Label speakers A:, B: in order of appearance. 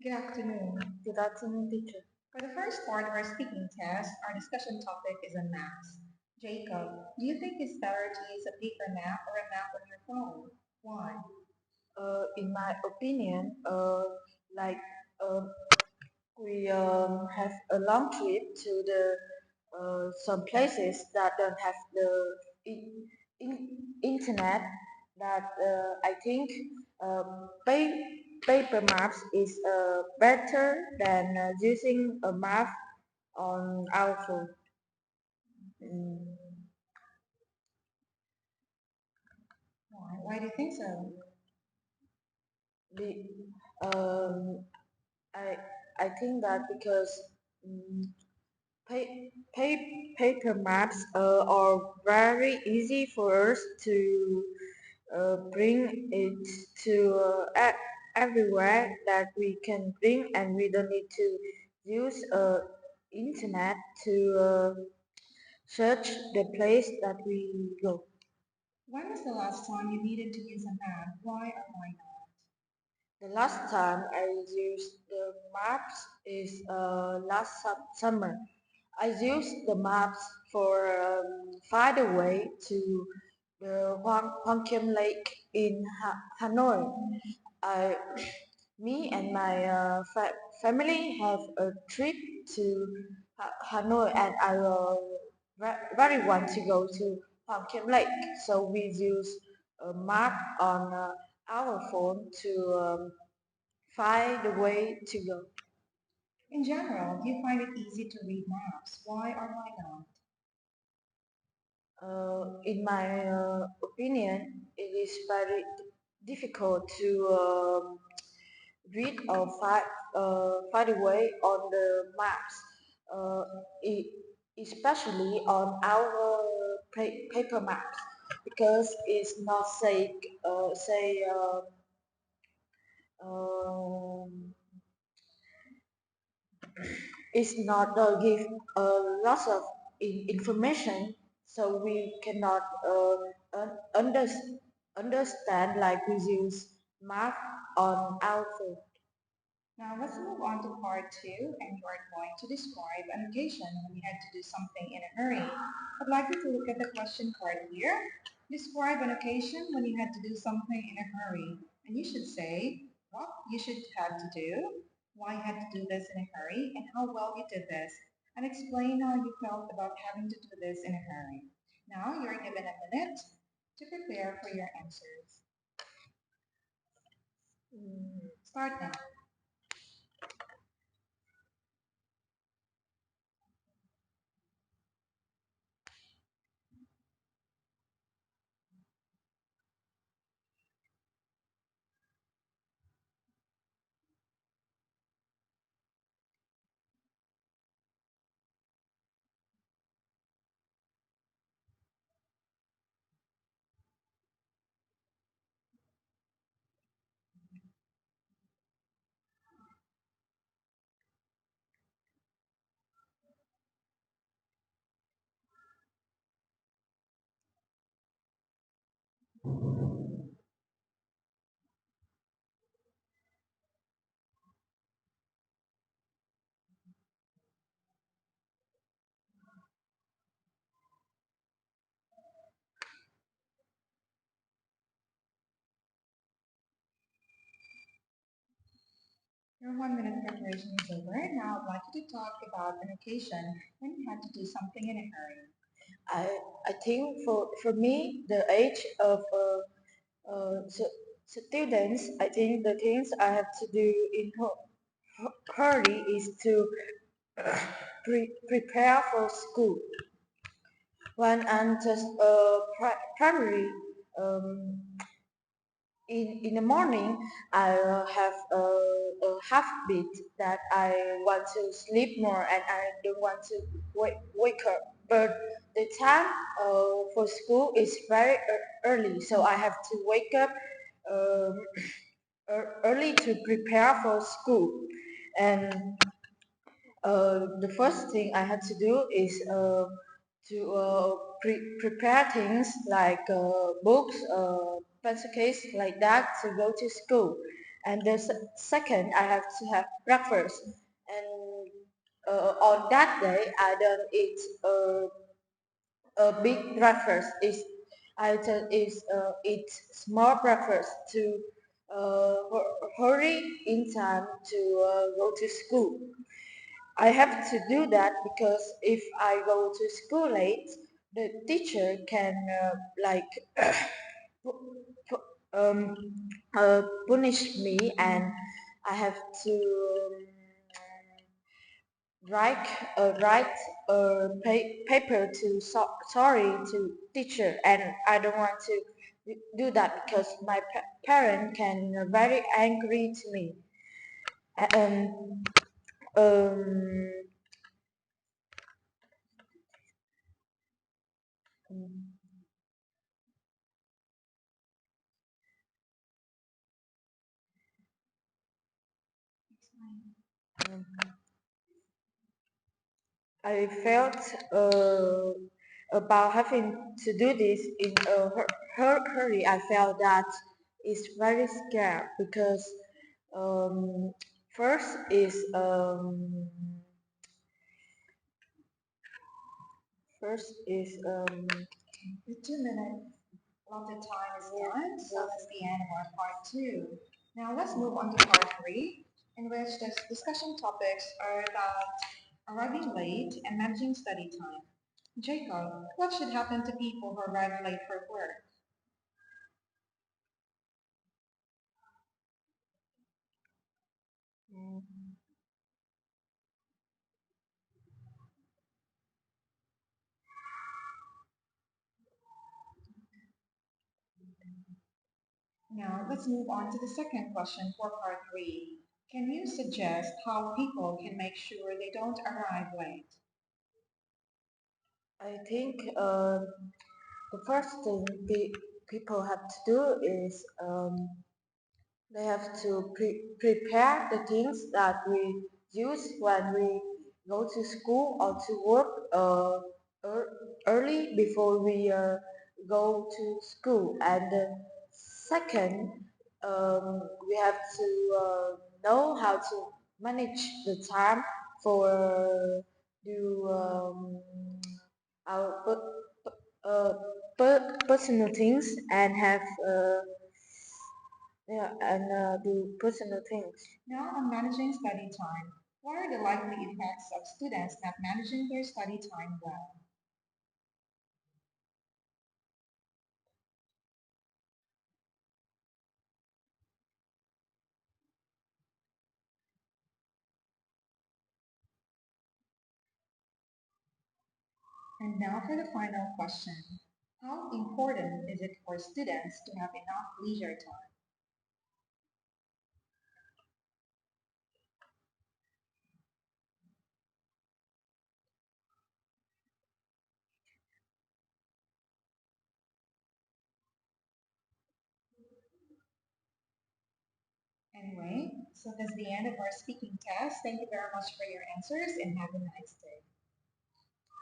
A: Good afternoon.
B: Good afternoon, teacher.
A: For the first part of our speaking test, our discussion topic is on maps. Jacob, do you think it's better to use a paper map or a map on your phone? Why?
B: In my opinion, like uh, we have a long trip to the some places that don't have the internet. That I think paper maps is better than using a map on our phone. Mm,
A: Why? Why do you think so?
B: the, um, I I think that because. Um, paper maps are very easy for us to bring it to everywhere that we can bring, and we don't need to use internet to search the place that we go.
A: When was the last time you needed to use a map? Why or why not?
B: The last time I used the maps is last summer. I used the maps for find a way to the Hoang Kiem Lake in Hanoi. I, me and my family have a trip to Hanoi, and I very want to go to Hoang Kiem Lake. So we use a map on our phone to find the way to go.
A: In general, do you find it easy to read maps? Why or why not?
B: In my opinion, it is very difficult to read or find a way on the maps, uh, e- especially on our paper maps, because it's not say um, it's not give lots of information, so we cannot understand like we use map on our phone.
A: Now let's move on to part two, and you are going to describe an occasion when you had to do something in a hurry. I'd like you to look at the question card here. Describe an occasion when you had to do something in a hurry. And you should say what you should have to do, why you had to do this in a hurry, and how well you did this. And explain how you felt about having to do this in a hurry. Now you're given a minute to prepare for your answers.
B: Mm,
A: Start now. Your 1 minute preparation is over. Now I'd like you to talk about an occasion when you had to do something in a hurry.
B: I I think for me the age of students, I think the things I have to do in hurry is to prepare for school. When I'm just primary, um, in the morning, I have a habit that I want to sleep more and I don't want to wake up. But the time for school is very early, so I have to wake up um, early to prepare for school. And the first thing I had to do is to prepare things like books, pencil case, like that to go to school. and the second I have to have breakfast. And on that day, I don't eat a big breakfast. I just eat small breakfast to hurry in time to go to school. I have to do that because if I go to school late, the teacher can like pu- pu- um, punish me, and I have to write write a paper to sorry to teacher, and I don't want to do that because my parent can very angry to me. And um, I felt about having to do this in a hurry. I felt that it's very scared because um, first is first is
A: The 2 minute allotted time is done, so that's the end of our part two. Now let's move on to part three, in which the discussion topics are about arriving late and managing study time. Jacob, what should happen to people who arrive late for work? Now let's move on to the second question for part three. Can you suggest how people can make sure they don't arrive late?
B: I think the first thing people have to do is they have to prepare the things that we use when we go to school or to work ear- early before we go to school. And second, we have to know how to manage the time for do our uh, personal things and have yeah, and do personal things.
A: Now on managing study time, what are the likely effects of students not managing their study time well? And now for the final question. How important is it for students to have enough leisure time? Anyway, so that's the end of our speaking test. Thank you very much for your answers and have a nice day.